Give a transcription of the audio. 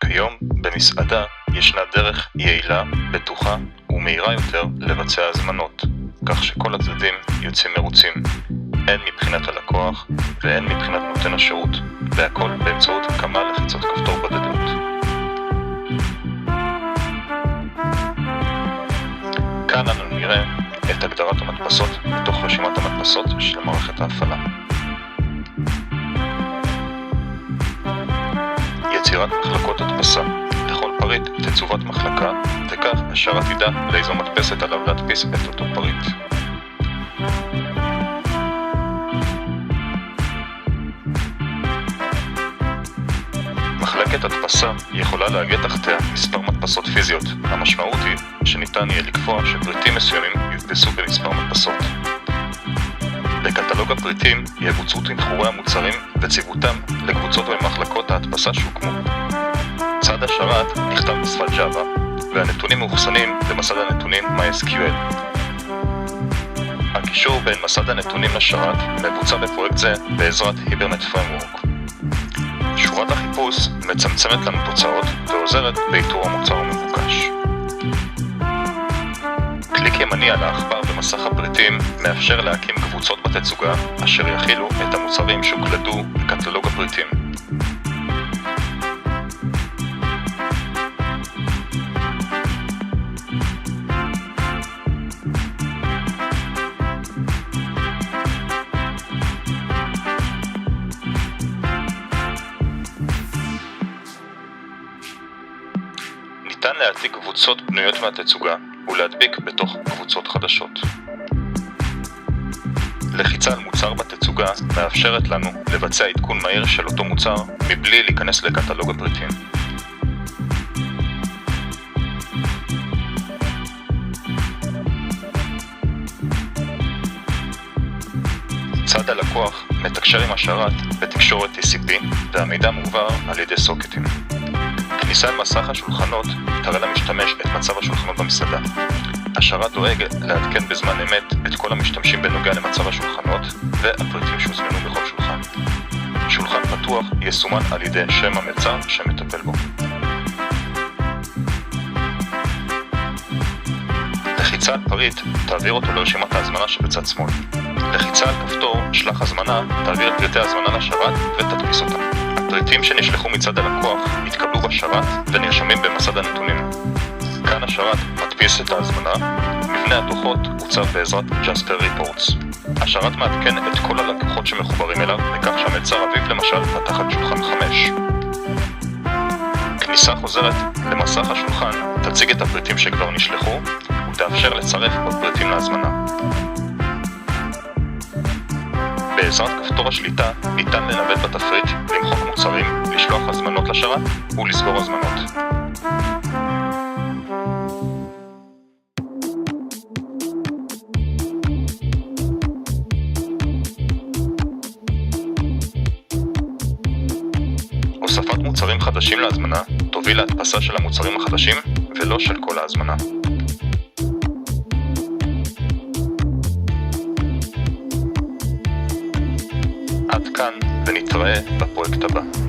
היום במסעדה ישנה דרך יעילה, בטוחה ומהירה יותר לבצע הזמנות, כך שכל הצדדים יוצאים מרוצים, הן מבחינת הלקוח והן מבחינת נותן השירות, והכל באמצעות כמה לחיצות כפתור בודדות. כאן אנו נראה את הגדרת המדפסות בתוך רשימת המדפסות של מערכת ההפעלה. יצירת מחלקות הדפסה. לכל פריט תצובת מחלקה, וכך השרת ידע לאיזו מדפסת עליו להדפיס את אותו פריט. מחלקת הדפסה יכולה להגיע תחתיה מספר מדפסות פיזיות. המשמעות היא שניתן יהיה לקבוע שפריטים מסוימים יודפסו במספר מדפסות. בקטלוג הפריטים יבוצעו תמחורי המוצרים וציוותם לקבוצות במחלקות ההדפסה שהוקמו. צד השרת נכתב בשפת Java, והנתונים מאוחסנים במסד הנתונים MySQL. הקישור בין מסד הנתונים לשרת מבוצע בפרויקט זה בעזרת Hibernate Framework. שורת החיפוש מצמצמת לנו תוצאות ועוזרת באיתור המוצר המבוקש. קליק ימני על העכבר במסך הפריטים מאפשר להקים קבוצות בתצוגה אשר יכילו את המוצרים שהוקלדו בקטלוג הפריטים. ניתן להעתיק קבוצות בנויות מהתצוגה ולהדביק בתוך קבוצות חדשות. לחיצה על מוצר בתצוגה מאפשרת לנו לבצע עדכון מהיר של אותו מוצר מבלי להיכנס לקטלוג הפריטים. צד הלקוח מתקשר עם השרת בתקשורת TCP והמידע מועבר על ידי סוקטים. כניסה על מסך השולחנות תראה למשתמש את מצב השולחנות במסעדה. השרת דואג לעדכן בזמן אמת את כל המשתמשים בנוגע למצב השולחנות והפריטים שהוזמנו בכל שולחן. שולחן פתוח יסומן על ידי שם המלצר שמטפל בו. לחיצה על פריט תעביר אותו לרשימת ההזמנה שבצד שמאל. לחיצה על כפתור שלח הזמנה תעביר את פריטי ההזמנה לשרת ותדפיס אותם. הפריטים שנשלחו מצד הלקוח יתקבלו בשרת ונרשמים במסד הנתונים. כאן השרת מדפיס את ההזמנה. מבנה הדוחות עוצב בעזרת Jasper Reports. השרת מעדכן את כל הלקוחות שמחוברים אליו, בכך שהמלצר אביב למשל פתח את שולחן 5. כניסה חוזרת למסך השולחן תציג את הפריטים שכבר נשלחו ותאפשר לצרף עוד פריטים להזמנה. בעזרת כפתור השליטה ניתן לנווט בתפריט, למחוק מוצרים, לשלוח הזמנות לשרת ולסגור הזמנות. הוספת מוצרים חדשים להזמנה תוביל להדפסה של המוצרים החדשים ולא של כל ההזמנה. עד כאן ונתראה בפרויקט הבא.